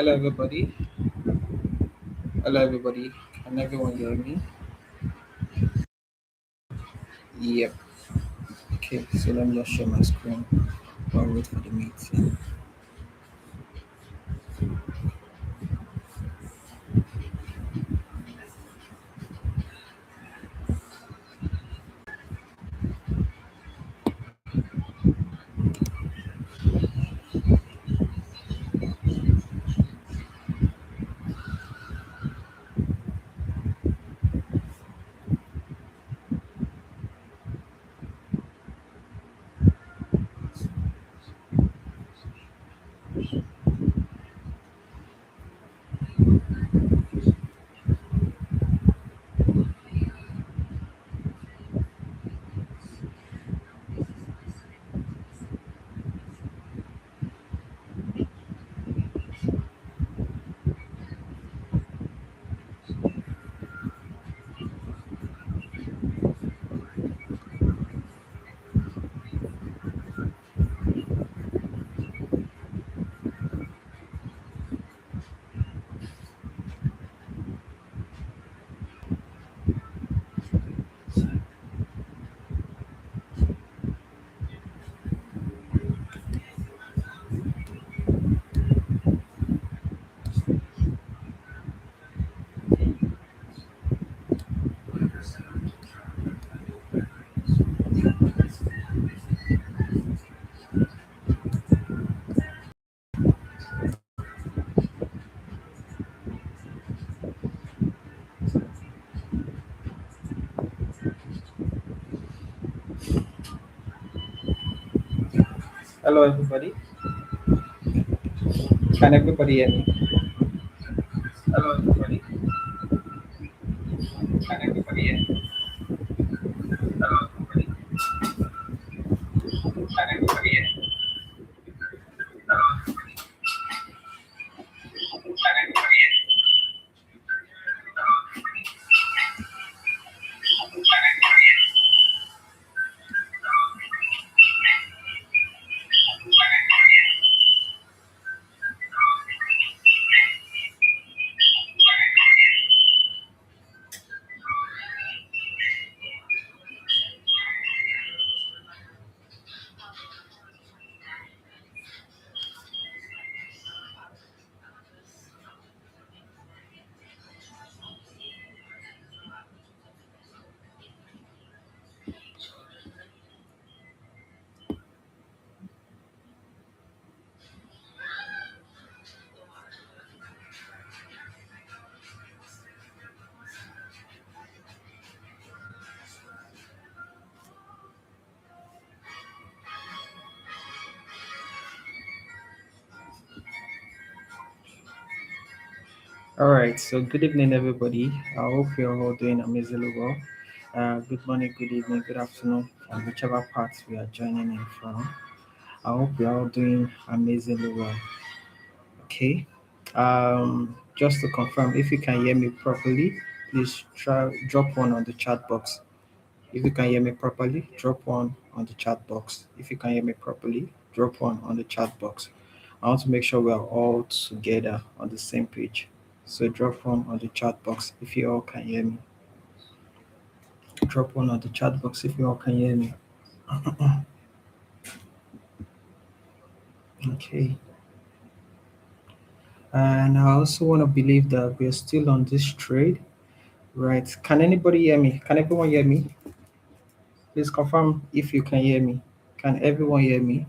Hello, everybody. Hello, everybody. Can everyone hear me? Yep. Okay, so let me just share my screen while we wait for the meeting. Hello, everybody. Can everybody hear me? Hello, everybody. Can everybody hear me? Hello, everybody. Can everybody hear me? Hello, can everybody hear me? Can everybody hear me? All right, so good evening, everybody. I hope you're all doing amazingly well. Good morning, good evening, good afternoon, and whichever part we are joining in from. I hope you're all doing amazingly well. Okay. Just to confirm, if you can hear me properly, please try drop one on the chat box. If you can hear me properly, drop one on the chat box. If you can hear me properly, drop one on the chat box. I want to make sure we are all together on the same page. So drop one on the chat box if you all can hear me. Drop one on the chat box if you all can hear me. Okay. And I also want to believe that we're still on this trade. Right. Can anybody hear me? Can everyone hear me? Please confirm if you can hear me. Can everyone hear me?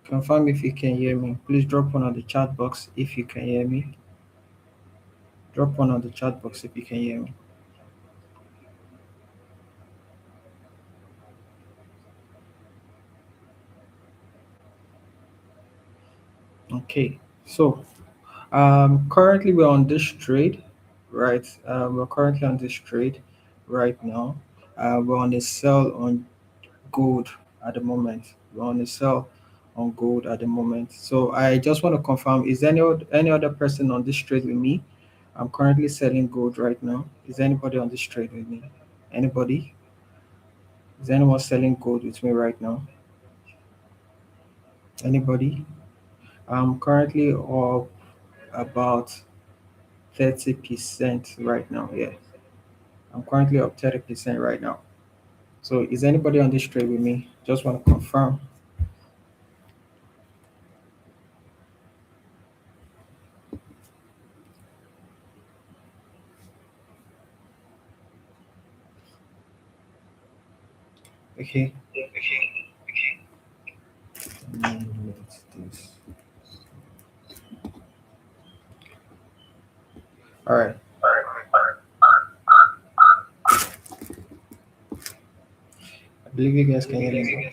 Confirm if you can hear me. Please drop one on the chat box if you can hear me. Drop one on the chat box if you can hear me. Okay. So currently we're on this trade, right? We're currently on this trade right now. We're on a sell on gold at the moment. We're on a sell on gold at the moment. So I just want to confirm: is any other person on this trade with me? I'm currently selling gold right now. Is anybody on this trade with me? Anybody? Is anyone selling gold with me right now? Anybody? I'm currently up. about 30% right now. Yeah, I'm currently up 30% right now. So is anybody on this trade with me? Just want to confirm. Okay. What's this? All right. I believe you guys can hear me now.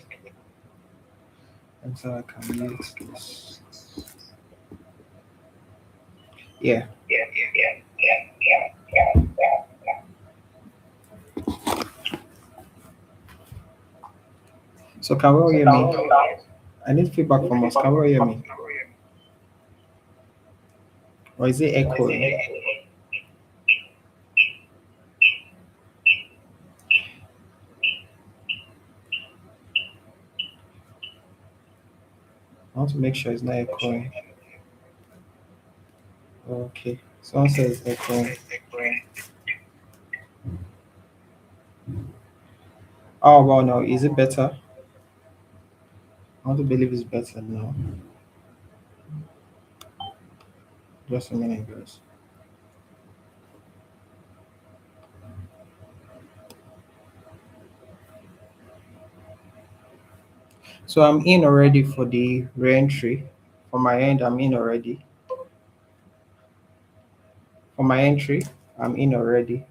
And so I can mute this. Yeah. So can we all hear me? I need feedback from us. Can we all hear me? Or is it echoing? I want to make sure it's not echoing. Okay. Someone says echoing. Oh, well, no. Is it better? I want to believe it's better now. Just a minute, guys. So I'm in already for the re-entry. For my end, I'm in already. For my entry, I'm in already.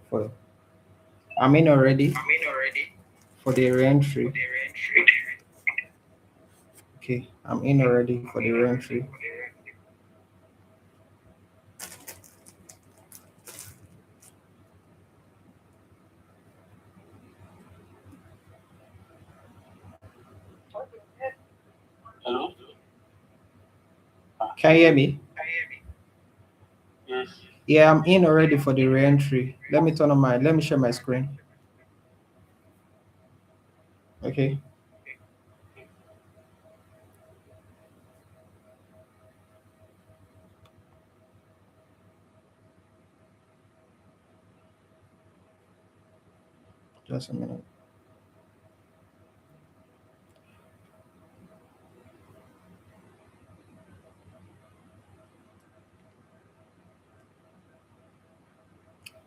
I'm in already for the re-entry. Okay, I'm in already for the re-entry. Hello? Can you hear me? Yes. Yeah, I'm in already for the re-entry. Let me share my screen. Okay, just a minute.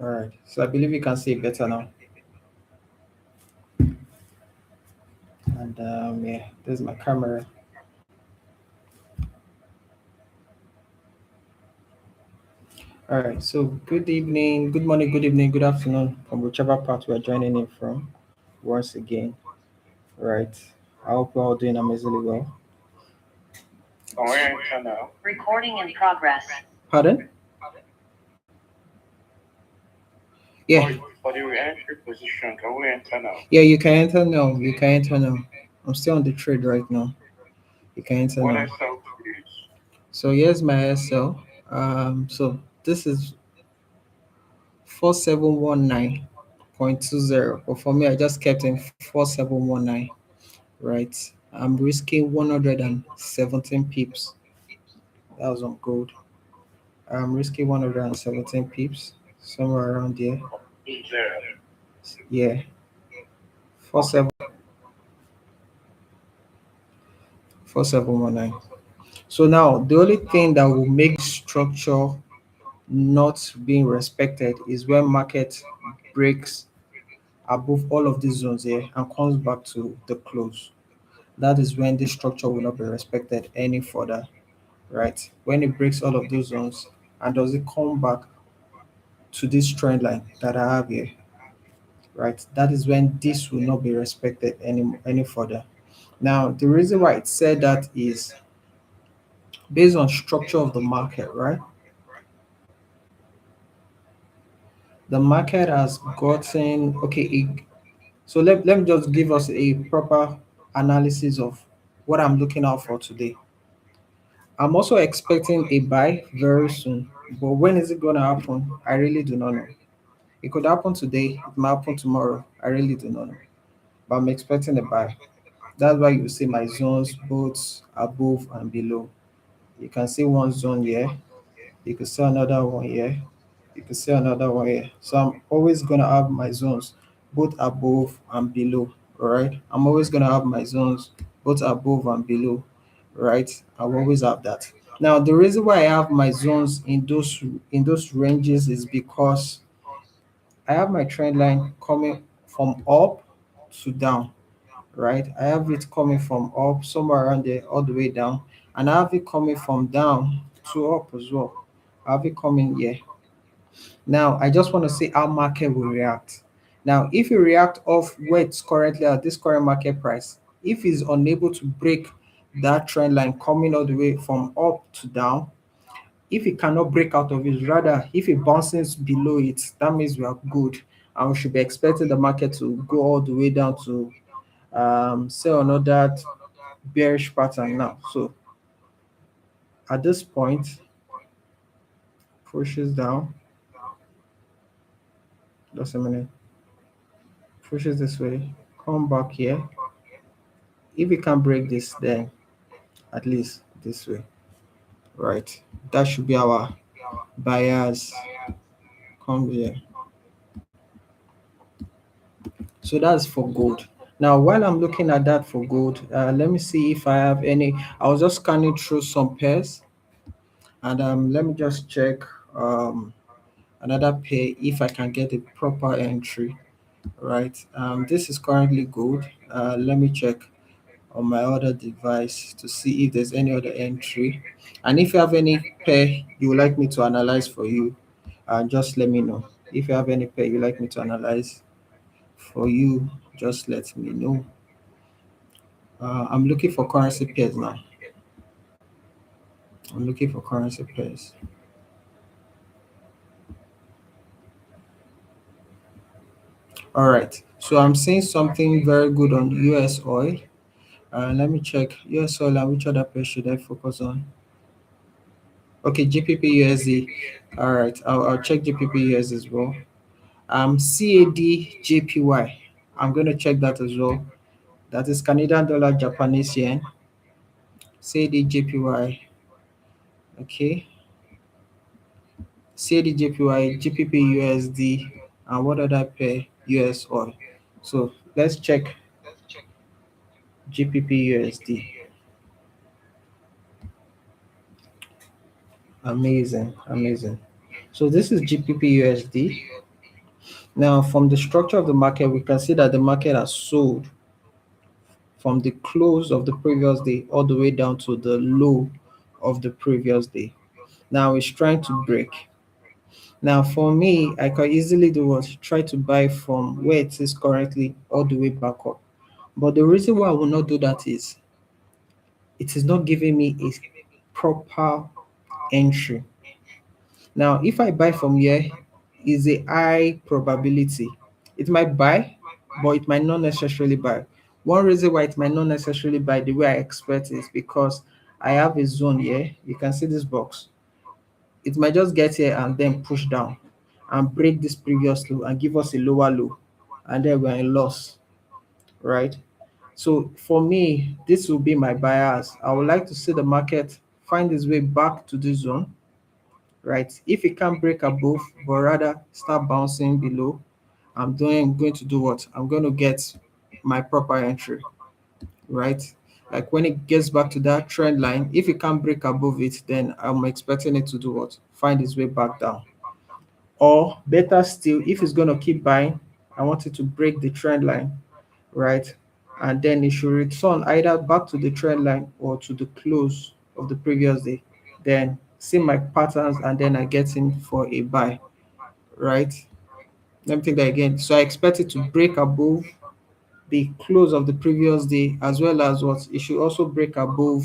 All right, so I believe you can see it better now. And yeah, this is my camera. All right, so good evening, good morning, good evening, good afternoon from whichever part we are joining in from. Once again, all right. I hope we're all doing amazingly well. Can we enter now? Recording in progress. Pardon? Yeah, For the re-entry position, can we enter now? yeah, you can enter now. You can enter now. I'm still on the trade right now. You can enter What now. I saw is So here's my SL. So this is 4719.20. But for me, I just kept in 4719, right? I'm risking 117 pips. That was on gold. I'm risking 117 pips, somewhere around there. there. Yeah, 47 4719. So now the only thing that will make structure not being respected is when market breaks above all of these zones here and comes back to the close. That is when this structure will not be respected any further, right? When it breaks all of those zones and does it come back to this trend line that I have here, right? That is when this will not be respected any further. Now, the reason why it said that is based on structure of the market, right? The market has gotten okay. So let me just give us a proper analysis of what I'm looking out for today. I'm also expecting a buy very soon, but when is it going to happen? I really do not know. It could happen today, it might happen tomorrow. I really do not know. But I'm expecting a buy. That's why you see my zones both above and below. You can see one zone here, You could see another one here. You could see another one here. So I'm always gonna have my zones both above and below. All right. I'm always gonna have my zones both above and below. Right. I'll always have that. Now the reason why I have my zones in those ranges is because I have my trend line coming from up to down, right? I have it coming from up somewhere around there all the way down, and I have it coming from down to up as well. I have it coming here. Now, I just want to see how market will react. Now, if you react off where it's currently at this current market price, if it's unable to break that trend line coming all the way from up to down, if it cannot break out of it, rather if it bounces below it, that means we are good, and we should be expecting the market to go all the way down to say another bearish pattern now. So at this point, pushes down, just a minute, pushes this way, come back here. If we can break this, then at least this way, right? That should be our buyers. Come here. So that's for gold. Now, while I'm looking at that for gold, let me see if I have any. I was just scanning through some pairs, and let me just check um, another pair if I can get a proper entry. Right. This is currently gold. Let me check on my other device to see if there's any other entry. And if you have any pair you would like me to analyze for you, just let me know. If you have any pair you like me to analyze for you, just let me know. I'm looking for currency pairs now. I'm looking for currency pairs. All right. So I'm seeing something very good on US oil. Let me check US oil and which other pair should I focus on? Okay, GPP USD. All right, I'll check GPP USD as well. CAD JPY. I'm going to check that as well. That is Canadian dollar, Japanese yen. CAD JPY. Okay. CAD JPY, GPP USD, and what other pair? US oil. So let's check GPP USD. Amazing, amazing. So this is GPP USD. Now, from the structure of the market, we can see that the market has sold from the close of the previous day all the way down to the low of the previous day. Now it's trying to break. Now, for me, I can easily do what? Try to buy from where it is currently all the way back up. But the reason why I will not do that is it is not giving me a proper entry. Now, if I buy from here, is a high probability. It might buy, but it might not necessarily buy. One reason why it might not necessarily buy the way I expect is because I have a zone here. You can see this box. It might just get here and then push down and break this previous low and give us a lower low, and then we're in loss, right? So for me, this will be my bias. I would like to see the market find its way back to this zone, right? If it can't break above, but rather start bouncing below, going to do what? I'm going to get my proper entry, right? Like when it gets back to that trend line, if it can't break above it, then I'm expecting it to do what? Find its way back down. Or better still, if it's going to keep buying, I want it to break the trend line, right? And then it should return either back to the trend line or to the close of the previous day. Then see my patterns and then I get in for a buy, right? Let me take that again. So I expect it to break above the close of the previous day, as well as what it should also break above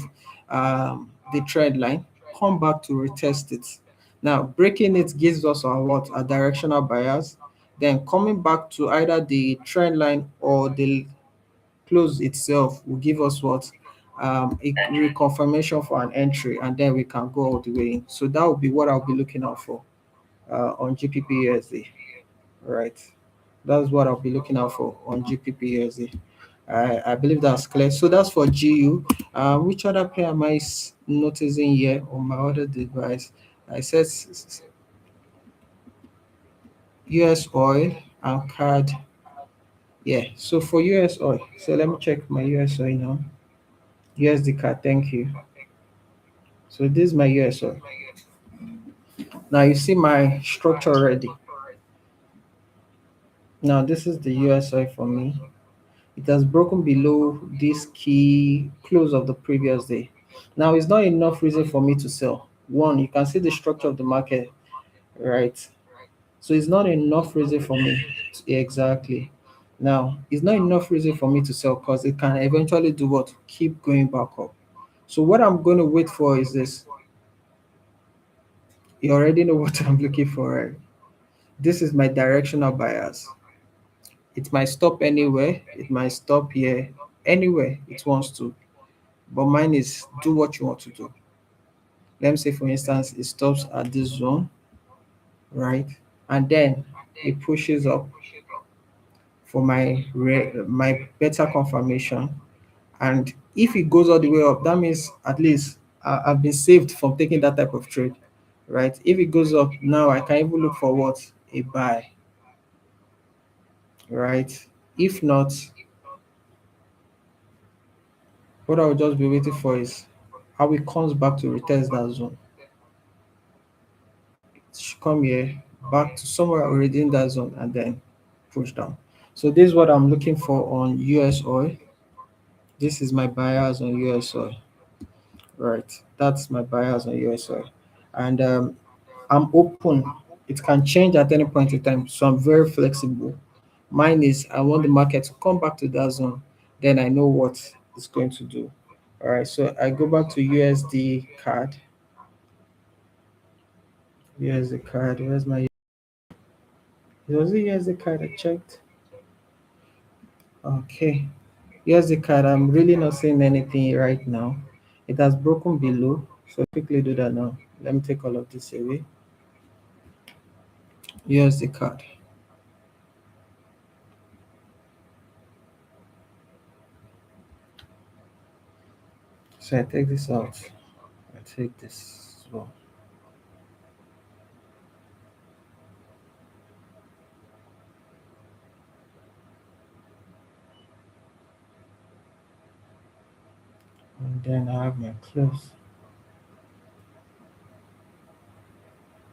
the trend line, come back to retest it. Now, breaking it gives us our what? A directional bias. Then coming back to either the trend line or the close itself will give us what? A Entry. reconfirmation for an entry, and then we can go all the way in. So that would be what I'll be looking out for on GPP right? That's what I'll be looking out for on GPP. I believe that's clear. So that's for GU. Which other pair am I noticing here on my other device? I said US oil and card. Yeah, so for US oil, so let me check my US oil now. USD card, thank you. So this is my US oil. Now you see my structure already. Now this is the US oil for me. It has broken below this key close of the previous day. Now it's not enough reason for me to sell. One, you can see the structure of the market, right? So it's not enough reason for me exactly. Now it's not enough reason for me to sell because it can eventually do what? Keep going back up. So what I'm going to wait for is this. You already know what I'm looking for, right? This is my directional bias. It might stop anywhere. It might stop here, anywhere it wants to. But mine is do what you want to do. Let me say, for instance, it stops at this zone, right? And then it pushes up for my beta confirmation. And if it goes all the way up, that means at least I've been saved from taking that type of trade, right? If it goes up now, I can even look for what? A buy, right? If not, what I will just be waiting for is how it comes back to retest that zone. It should come here, back to somewhere already in that zone, and then push down. So this is what I'm looking for on US oil. This is my buyers on US oil. Right. That's my buyers on US oil. And I'm open. It can change at any point in time. So I'm very flexible. Mine is I want the market to come back to that zone. Then I know what it's going to do. All right. So I go back to USD card. USD card. Where's my was it USD card I checked? Okay. USD card. I'm really not seeing anything right now. It has broken below. So quickly do that now. Let me take all of this away. USD card. So I take this out. I take this as well. And then I have my close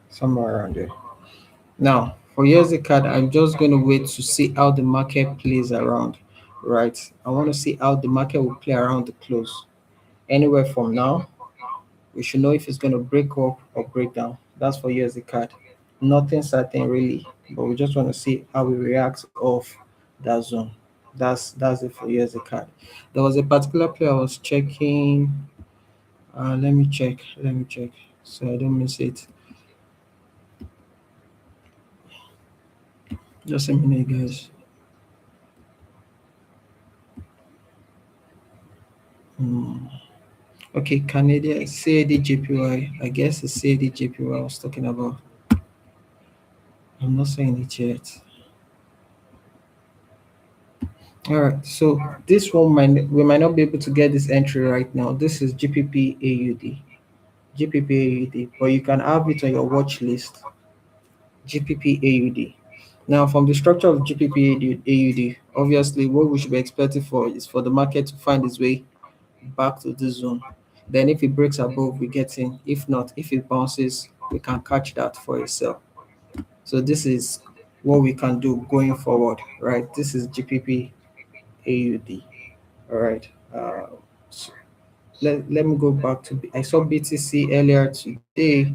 somewhere around there. Now, for USD card, I'm just going to wait to see how the market plays around, right? I want to see how the market will play around the close. Anywhere from now, we should know if it's going to break up or break down. That's for USD card. Nothing certain really, but we just want to see how it reacts off that zone. That's it for USD card. There was a particular player I was checking. Let me check. Let me check so I don't miss it. Just a minute, guys. Hmm. Okay, Canadian CAD JPY. I guess the CAD JPY I was talking about. I'm not saying it yet. All right, so this one we might not be able to get this entry right now. This is GPP AUD, GPP AUD, but you can have it on your watch list. GPP AUD. Now, from the structure of GPP AUD, obviously, what we should be expecting for is for the market to find its way back to this zone. Then if it breaks above, we get in. If not, if it bounces, we can catch that for a sell. So this is what we can do going forward, right? This is GPP AUD. All right. So let me go back to I saw BTC earlier today,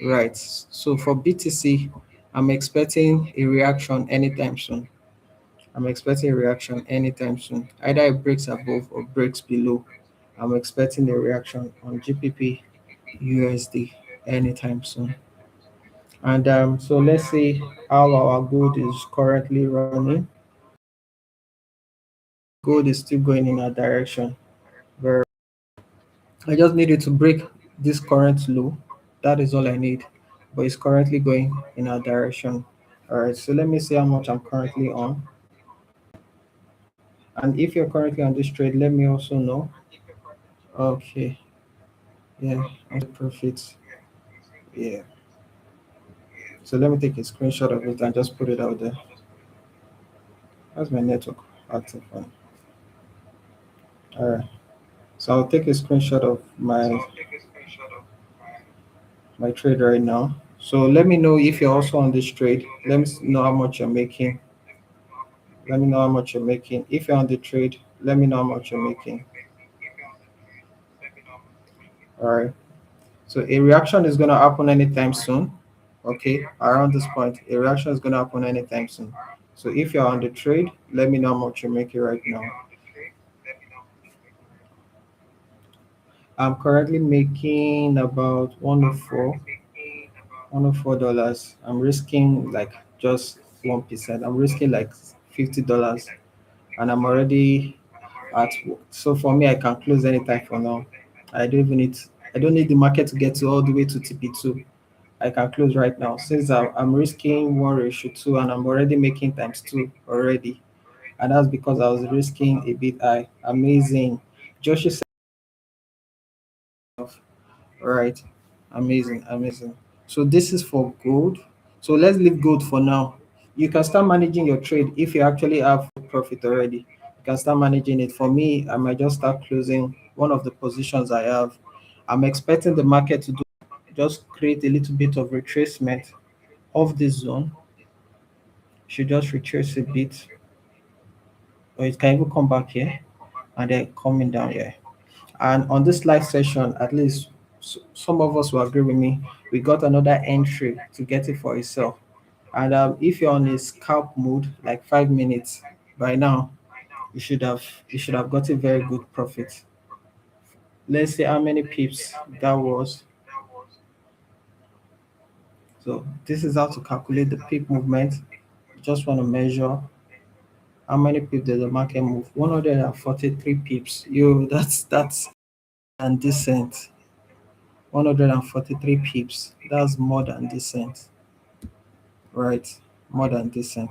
right? So for BTC, I'm expecting a reaction anytime soon. I'm expecting a reaction anytime soon. Either it breaks above or breaks below. I'm expecting a reaction on GPP USD anytime soon. And so let's see how our gold is currently running. Gold is still going in our direction. Where I just needed to break this current low. That is all I need. But it's currently going in our direction. All right, so let me see how much I'm currently on. And if you're currently on this trade, let me also know. Okay, yeah, on the profits. Yeah. So let me take a screenshot of it and just put it out there. That's my network active one. All right. So I'll take a screenshot of my trade right now. So let me know if you're also on this trade. Let me know how much you're making. Let me know how much you're making. If you're on the trade, let me know how much you're making. All right. So a reaction is going to happen anytime soon. Okay. Around this point, a reaction is going to happen anytime soon. So if you're on the trade, let me know how much you're making right now. I'm currently making about 104 dollars. I'm risking like just 1%. I'm risking like $50, and I'm already at work. So for me, I can close anytime for now. I don't even need I don't need the market to get to all the way to TP2. I can close right now since I'm risking 1:2, and I'm already making times two already. And that's because I was risking a bit high. Amazing. Joshi said, all right. Amazing. Amazing. So this is for gold. So let's leave gold for now. You can start managing your trade if you actually have profit already. You can start managing it. For me, I might just start closing one of the positions I have. I'm expecting the market to do just create a little bit of retracement of this zone. Should just retrace a bit, or it can even come back here and then coming down here. And on this live session, at least some of us will agree with me, we got another entry to get it for itself. And if you're on a scalp mode, like 5 minutes by now, you should have got a very good profit. Let's see how many pips that was. So this is how to calculate the pip movement. Just want to measure how many pips did the market move. 143 pips. Yo, that's and decent. 143 pips. That's more than decent, right? More than decent.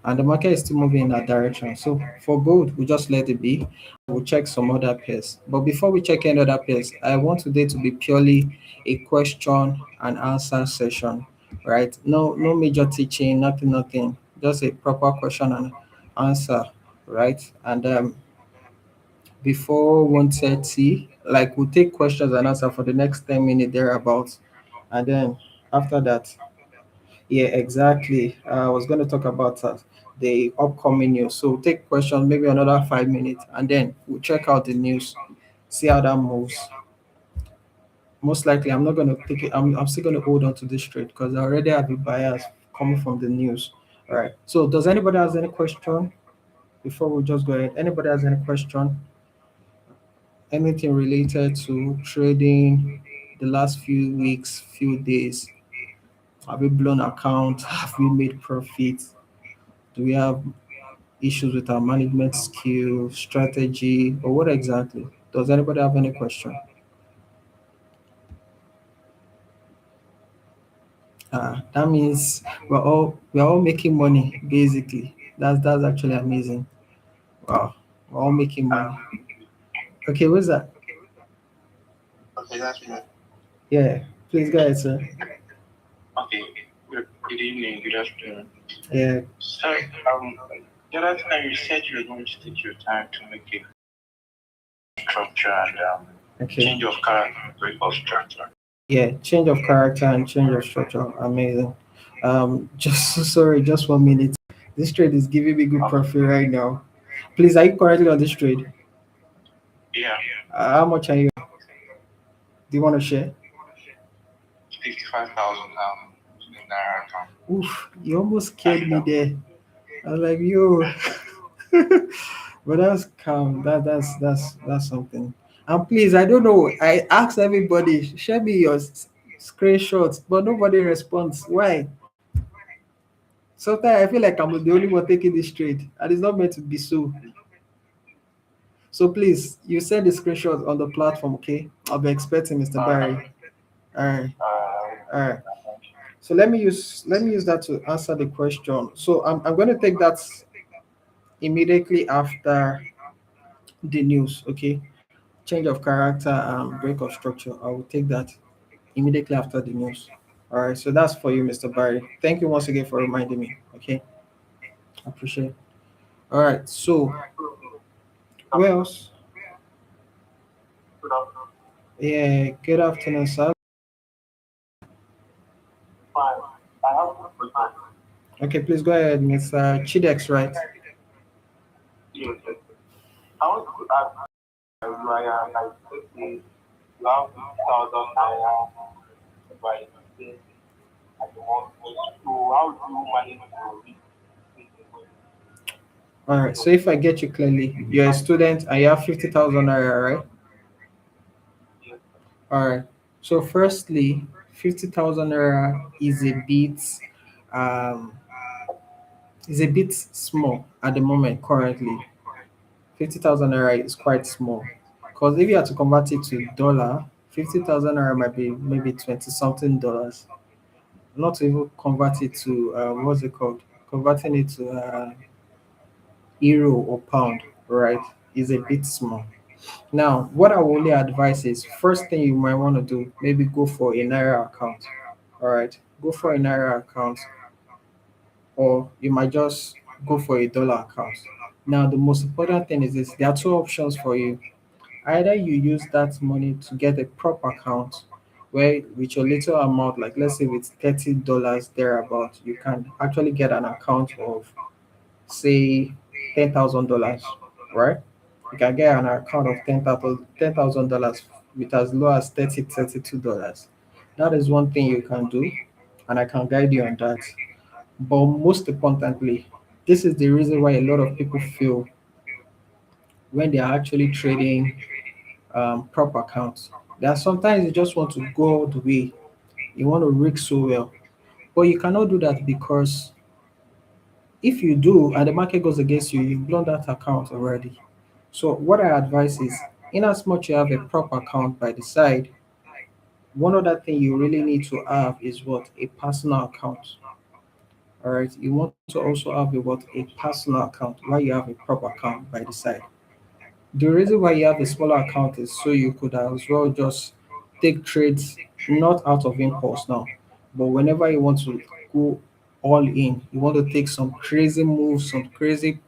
And the market is still moving in that direction. So for gold, we just let it be. We'll check some other pairs. But before we check any other pairs, I want today to be purely a question and answer session, right? No major teaching, nothing, nothing. Just a proper question and answer, right? And before 1:30, like we'll take questions and answer for the next 10 minutes thereabouts. And then after that, yeah, exactly. I was going to talk about the upcoming news. So we'll take questions, maybe another 5 minutes, and then we'll check out the news, see how that moves. Most likely, I'm not going to take it. I'm still going to hold on to this trade because I already have a bias coming from the news. All right. So does anybody has any question before we just go ahead? Anybody has any question? Anything related to trading the last few weeks, few days? Have we blown account? Have we made profits? Do we have issues with our management skill, strategy, or what exactly? Does anybody have any question? That means we're all making money basically. That's actually amazing. Wow, we're all making money. Okay, what's that? Okay, that's good. Yeah, please go ahead, sir. Okay. Good evening, good afternoon. Yeah, So, the other time you said you were going to take your time to make a structure and okay. change of character, break of structure. Yeah, change of character and change of structure. Amazing. Just sorry, just 1 minute. This trade is giving me good profit right now. Please, are you currently on this trade? Yeah, How much are you? Do you want to share? 55,000 in Naira account. Oof, you almost scared me there. I was like, yo, but that's calm. That's something. And please, I don't know. I asked everybody, share me your screenshots, but nobody responds. Why? Sometimes I feel like I'm the only one taking this trade, and it's not meant to be so. So please, you send the screenshot on the platform, okay? I'll be expecting Mr. Barry. All right, all right. So let me use that to answer the question. So I'm going to take that immediately after the news, okay? change of character and break of structure. I will take that immediately after the news. All right, so that's for you, Mr. Barry. Thank you once again for reminding me. Okay, I appreciate it. All right, so who else? Good afternoon. Yeah, good afternoon, sir. Fine. I have a question. Okay, please go ahead, Mr. Chidex, right? Yes. I want to ask you, I am like, let's say, you have 50,000 naira by the at the month. So how do you manage to reach this money? All right, so if I get you clearly, you're a student and you have 50,000 naira, right? Yes. All right. So firstly, 50,000 naira um is a bit small at the moment currently. 50,000 naira is quite small. Because if you have to convert it to dollar, 50,000 naira might be maybe 20 something dollars. Not to even convert it to what's it called? Converting it to euro or pound, right? Is a bit small. Now, what I will only advise is first thing you might want to do, maybe go for a Naira account. All right, go for a Naira account, or you might just go for a dollar account. Now, the most important thing is this: there are two options for you. Either you use that money to get a prop account, where with your little amount, like let's say with $30 thereabout, you can actually get an account of say $10,000, right? You can get an account of $10,000 with as low as $32. That is one thing you can do, and I can guide you on that. But most importantly, this is the reason why a lot of people feel when they are actually trading prop accounts. There are sometimes you just want to go all the way, you want to rig so well, but you cannot do that because if you do and the market goes against you, you've blown that account already. So what I advise is, in as much you have a prop account by the side, one other thing you really need to have is what? A personal account. All right. You want to also have a personal account while you have a prop account by the side. The reason why you have a smaller account is so you could as well just take trades not out of impulse now, but whenever you want to go all in, you want to take some crazy moves, some crazy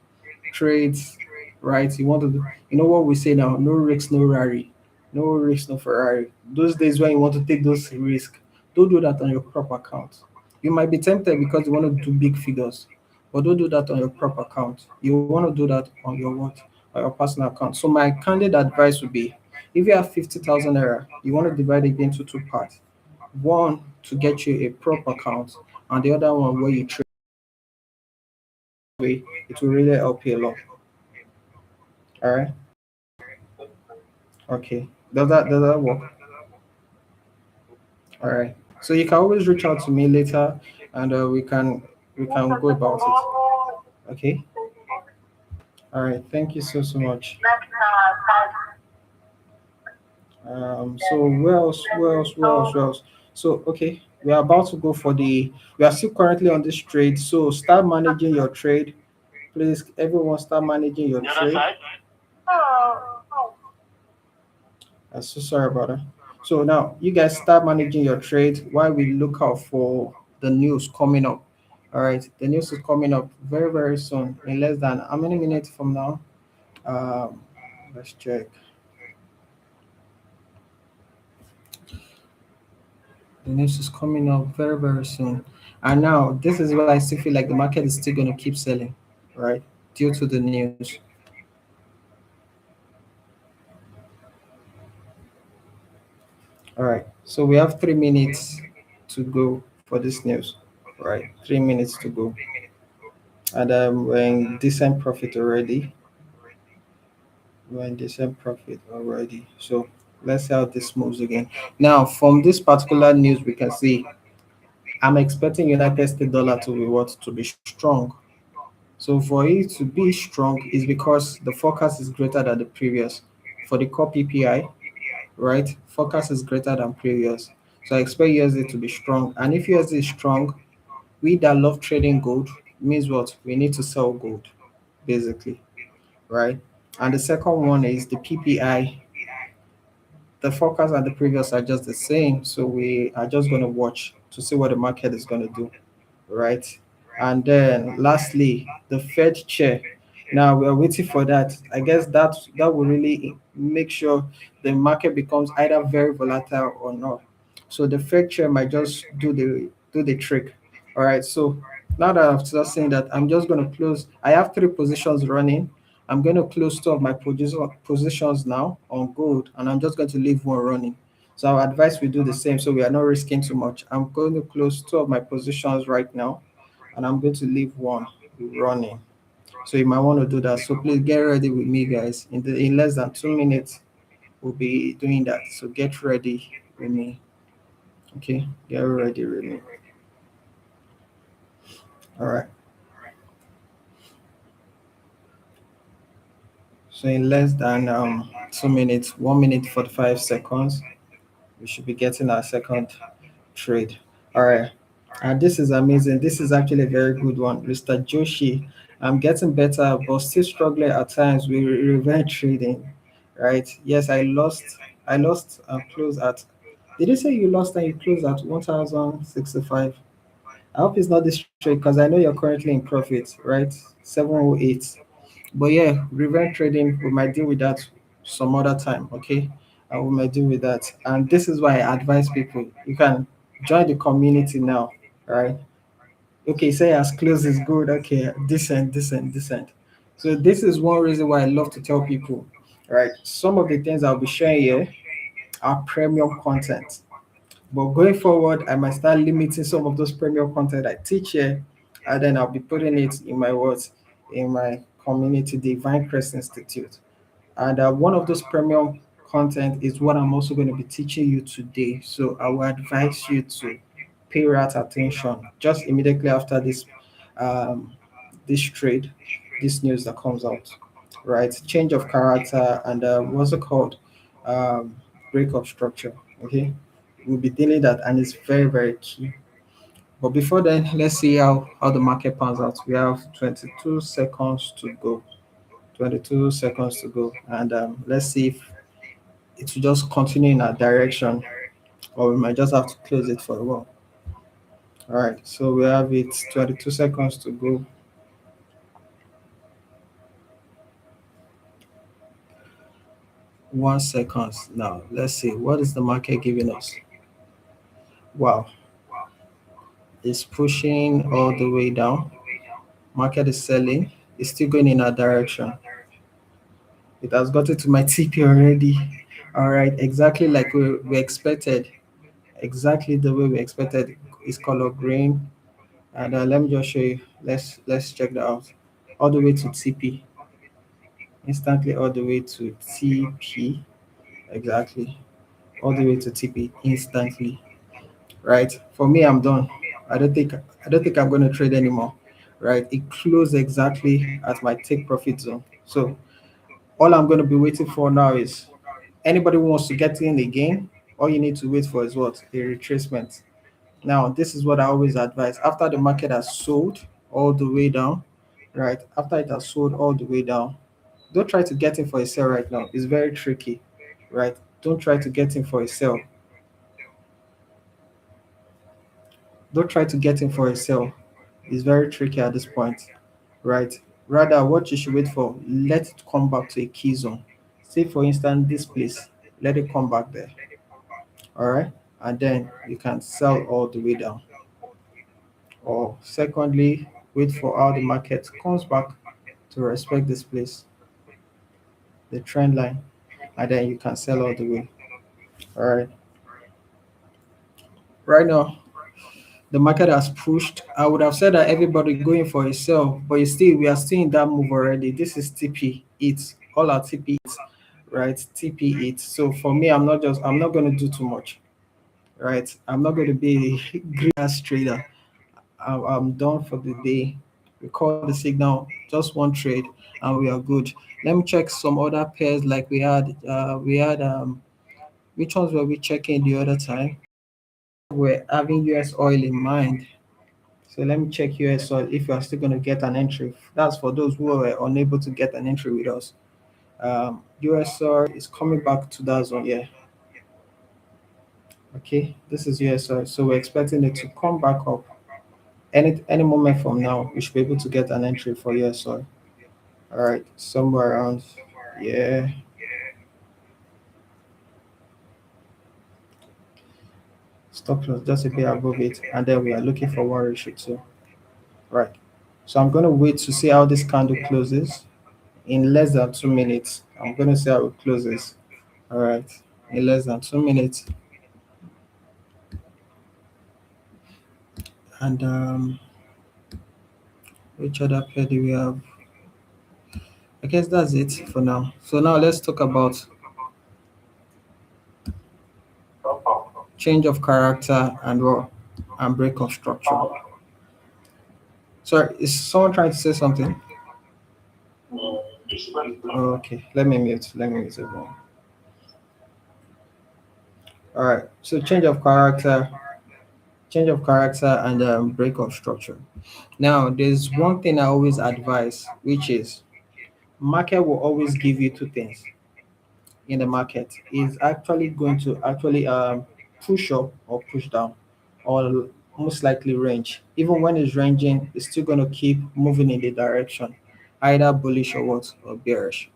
trades, right? You want to, you know what we say now, no risks, no rally, no risks, no Ferrari. Those days when you want to take those risks, don't do that on your prop account. You might be tempted because you want to do big figures, but don't do that on your prop account. You want to do that on your what? On your personal account. So my candid advice would be, if you have 50,000 naira, you want to divide it into two parts. One to get you a prop account, and the other one where you trade away. It will really help you a lot. All right. Okay. Does that work? All right. So you can always reach out to me later, and we can go about it. Okay. All right. Thank you so much. So where else? Where else? Where else? Where else? So okay, we are about to go for the. We are still currently on this trade. So start managing your trade, please. Everyone, start managing your The other trade. side? I'm so sorry about that. So now you guys start managing your trade while we look out for the news coming up. All right, the news is coming up very soon in less than how many minutes from now? Um, let's check. The news is coming up very soon. And now this is why I still feel like the market is still going to keep selling, right? Due to the news. All right. So we have 3 minutes to go for this news. Right. 3 minutes to go. And we're in decent profit already. We're in decent profit already. So let's see how this moves again. Now, from this particular news, we can see I'm expecting United States dollar to be what? To be strong. So for it to be strong is because the forecast is greater than the previous. For the core PPI, right? Forecast is greater than previous. So I expect USD to be strong. And if USD is strong, we that love trading gold means what? We need to sell gold, basically, right? And the second one is the PPI. the forecast and the previous are just the same. So we are just going to watch to see what the market is going to do, right? And then lastly, the Fed chair. Now we are waiting for that. I guess that will really make sure the market becomes either very volatile or not. So the Fed chair might just do the trick. All right. So now that I've just seen that, I'm just going to close. I have three positions running. I'm going to close two of my positions now on gold, and I'm just going to leave one running. So I advise we do the same so we are not risking too much. I'm going to close two of my positions right now, and I'm going to leave one running. So you might want to do that. So please get ready with me, guys. In less than 2 minutes, we'll be doing that. So get ready with me. Okay, get ready with me. All right. So in less than 2 minutes, 1 minute 45 seconds, we should be getting our second trade. All right. And this is amazing. This is actually a very good one. Mr. Joshi, I'm getting better, but still struggling at times with revenge trading. Right? Yes, I lost close at. Did you say you lost and you closed at 1065? I hope it's not this trade because I know you're currently in profit, right? 708. But yeah, revenge trading, we might deal with that some other time, okay? And we might deal with that. And this is why I advise people you can join the community now, right? Okay, say as close is good, okay, decent, decent, decent. So this is one reason why I love to tell people, right? Some of the things I'll be sharing here are premium content. But going forward, I might start limiting some of those premium content I teach here, and then I'll be putting it in my words in my community, the Divine Crest Institute. And one of those premium content is what I'm also going to be teaching you today. So I will advise you to pay that attention just immediately after um, this trade, this news that comes out, right? Change of character and what's it called? Um, Break of structure. Okay, we'll be dealing that, and it's very very key. But before then, let's see how the market pans out. We have 22 seconds to go. 22 seconds to go, and let's see if it will just continue in that direction, or we might just have to close it for a while. All right, so we have it 22 seconds to go. 1 second now. Let's see what is the market giving us. Wow, it's pushing all the way down. Market is selling. It's still going in that direction. It has gotten to my TP already. All right, exactly like we expected. Exactly the way we expected. It's color green. And let me just show you. Let's check that out. All the way to TP. Instantly all the way to TP. Exactly. All the way to TP instantly. Right? For me, I'm done. I don't think I'm gonna trade anymore. Right? It closed exactly at my take profit zone. So all I'm gonna be waiting for now is anybody who wants to get in again, all you need to wait for is what? A retracement. Now, this is what I always advise. After the market has sold all the way down, right? After it has sold all the way down, don't try to get in for a sell right now. It's very tricky, right? Don't try to get in for a sell. Don't try to get in for a sell. It's very tricky at this point, right? Rather, what you should wait for, let it come back to a key zone. Say, for instance, this place, let it come back there, all right? And then you can sell all the way down. Or secondly, wait for how the market comes back to respect this place, the trend line, and then you can sell all the way. All right. Right now, the market has pushed. I would have said that everybody going for a sell, but we are still in that move already. This is TP it. All our TP it, right? TP it. So for me, I'm not going to do too much, right? I'm not going to be a green ass trader. I'm done for the day. We call the signal, just one trade, and we are good. Let me check some other pairs like we had. Which ones were we checking the other time? We're having US oil in mind. So let me check US oil if you are still going to get an entry. That's for those who were unable to get an entry with us. US oil is coming back to that zone. Yeah, Okay, this is USR. So we're expecting it to come back up any moment from now. We should be able to get an entry for USR. All right, somewhere around, yeah, stop loss just a bit above it, and then we are looking for one ratio too. Right. So I'm gonna wait to see how this candle closes in less than 2 minutes. I'm gonna see how it closes. All right, in less than 2 minutes, and which other pair do we have? I guess that's it for now. So now let's talk about change of character and what and break of structure. Sorry, is someone trying to say something? Okay, let me mute. Let me mute everyone. All right. So change of character, and break of structure. Now, there's one thing I always advise, which is market will always give you two things in the market. Is actually going to actually push up or push down, or most likely range. Even when it's ranging, it's still going to keep moving in the direction, either bullish or what or bearish.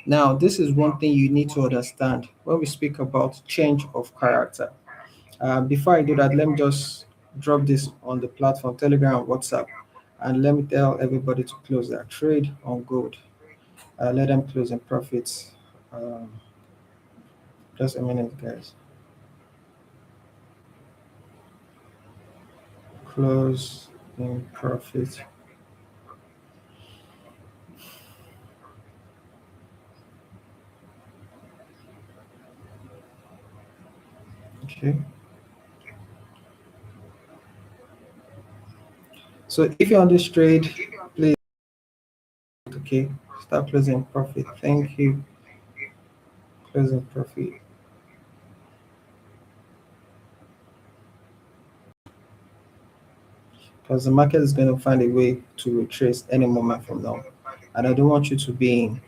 Now, this is one thing you need to understand when we speak about change of character. Before I do that, let me just drop this on the platform, Telegram, and WhatsApp, and let me tell everybody to close their trade on gold. Let them close in profits. Um, just a minute, guys. Close in profit. Okay. So if you're on this trade, please, okay, start closing profit. Thank you. Closing profit. Because the market is going to find a way to retrace any moment from now. And I don't want you to be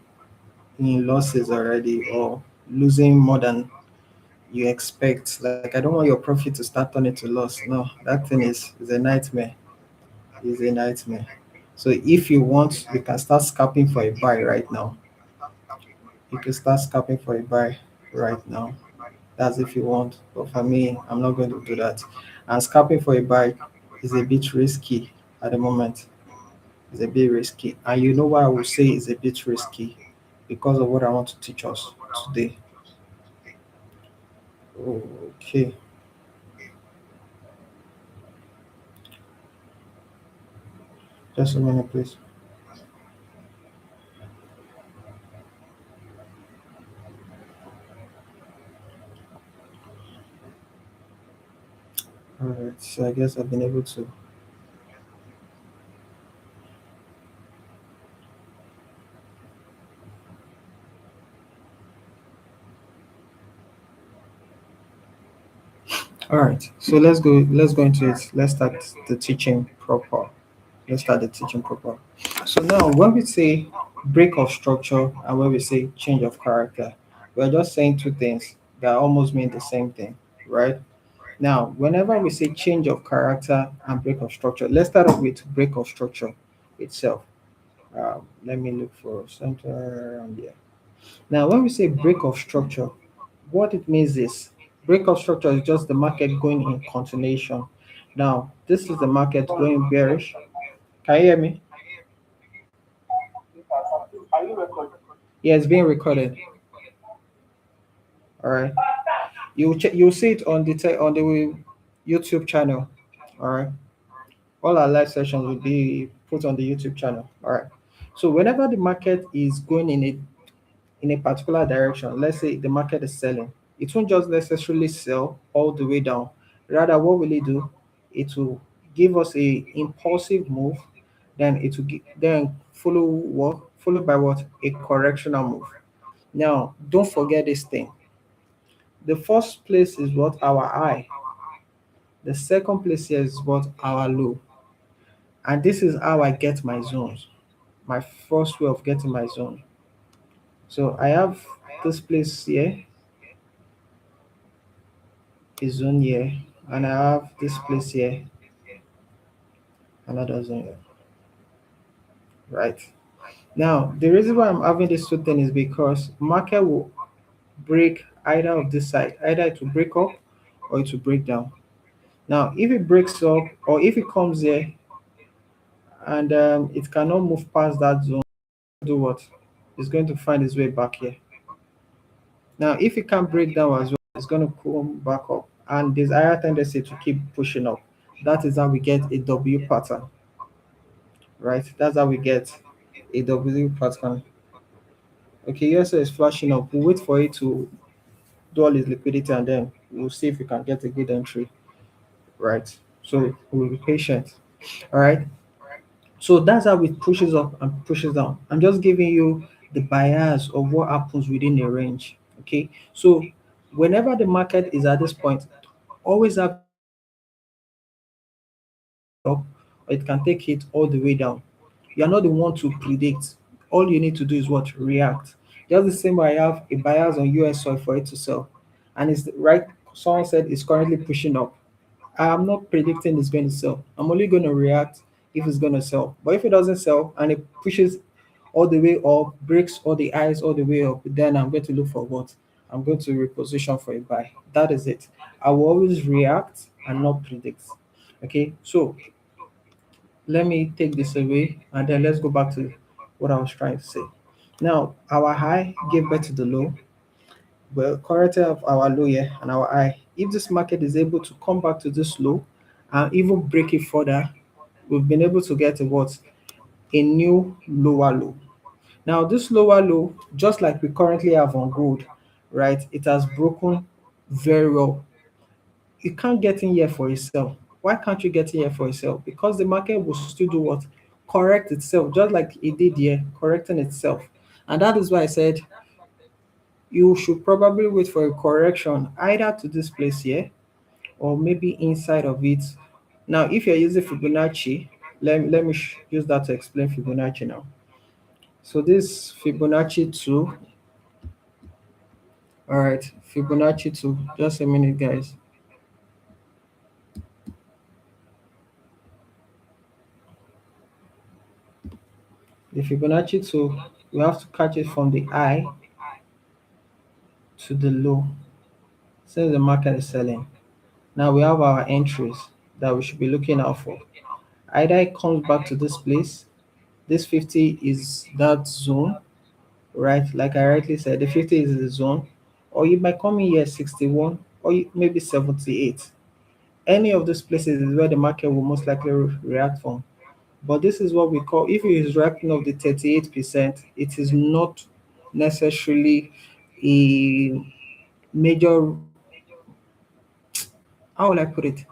in losses already or losing more than you expect. Like I don't want your profit to start turning to loss. No, that thing is a nightmare. Is a nightmare. So if you want, you can start scalping for a buy right now. You can start scalping for a buy right now. That's if you want. But for me, I'm not going to do that. And scalping for a buy is a bit risky at the moment. It's a bit risky. And you know why I would say it's a bit risky? Because of what I want to teach us today. Okay. Just a minute, please. All right. So I guess I've been able to. All right. So let's go. Let's go into it. Let's start the teaching proper. Let's start the teaching proper. So now, when we say break of structure and when we say change of character, we're just saying two things that almost mean the same thing, right? Now, whenever we say change of character and break of structure, let's start off with break of structure itself. Let me look for center around here. Now, when we say break of structure, what it means is break of structure is just the market going in continuation. Now, this is the market going bearish. Can you hear me? Are you recording? Yeah, it's being recorded. All right. You'll see it on on the YouTube channel. All right. All our live sessions will be put on the YouTube channel. All right. So whenever the market is going in a particular direction, let's say the market is selling, it won't just necessarily sell all the way down. Rather, what will it do? It will give us a impulsive move, then it will then follow what followed by what a correctional move. Now, don't forget this thing. The first place is what our high. The second place here is what our low. And this is how I get my zones. My first way of getting my zone. So I have this place here. a zone here, and I have this place here, another zone here, right? Now, the reason why I'm having this two thing is because market will break either of this side, either it will break up or it will break down. Now, if it breaks up or if it comes here and it cannot move past that zone, do what? It's going to find its way back here. Now, if it can't break down as well, it's going to come back up, and there's higher tendency to keep pushing up. That is how we get a W pattern, right? That's how we get a W pattern. Okay, USO is flashing up. We'll wait for it to do all its liquidity, and then we'll see if we can get a good entry, right? So we'll be patient. All right. So that's how it pushes up and pushes down. I'm just giving you the bias of what happens within a range. Okay. So whenever the market is at this point, always have up, or it can take it all the way down. You're not the one to predict. All you need to do is what? React. Just the same way I have a bias on US soil for it to sell. And it's right, someone said it's currently pushing up. I'm not predicting it's going to sell. I'm only going to react if it's going to sell. But if it doesn't sell and it pushes all the way up, breaks all the highs all the way up, then I'm going to look for what? I'm going to reposition for a buy. That is it. I will always react and not predict. Okay, so let me take this away and then let's go back to what I was trying to say. Now, our high gave birth to the low. Well, corrected of our low here and our high. If this market is able to come back to this low and even break it further, we've been able to get a what? A new lower low. Now, this lower low, just like we currently have on gold, right? It has broken very well. You can't get in here for yourself. Why can't you get in here for yourself? Because the market will still do what? Correct itself, just like it did here, correcting itself. And that is why I said you should probably wait for a correction either to this place here or maybe inside of it. Now, if you're using Fibonacci, let me use that to explain Fibonacci now. So this Fibonacci 2, all right, Fibonacci 2, just a minute, guys. The Fibonacci 2, we have to catch it from the high to the low since the market is selling. Now we have our entries that we should be looking out for. Either it comes back to this place, this 50 is that zone, right? Like I rightly said, the 50 is the zone, or you might come in here 61 or maybe 78. Any of those places is where the market will most likely react from. But this is what we call, if it is reacting of the 38%, it is not necessarily a major, how will I put it?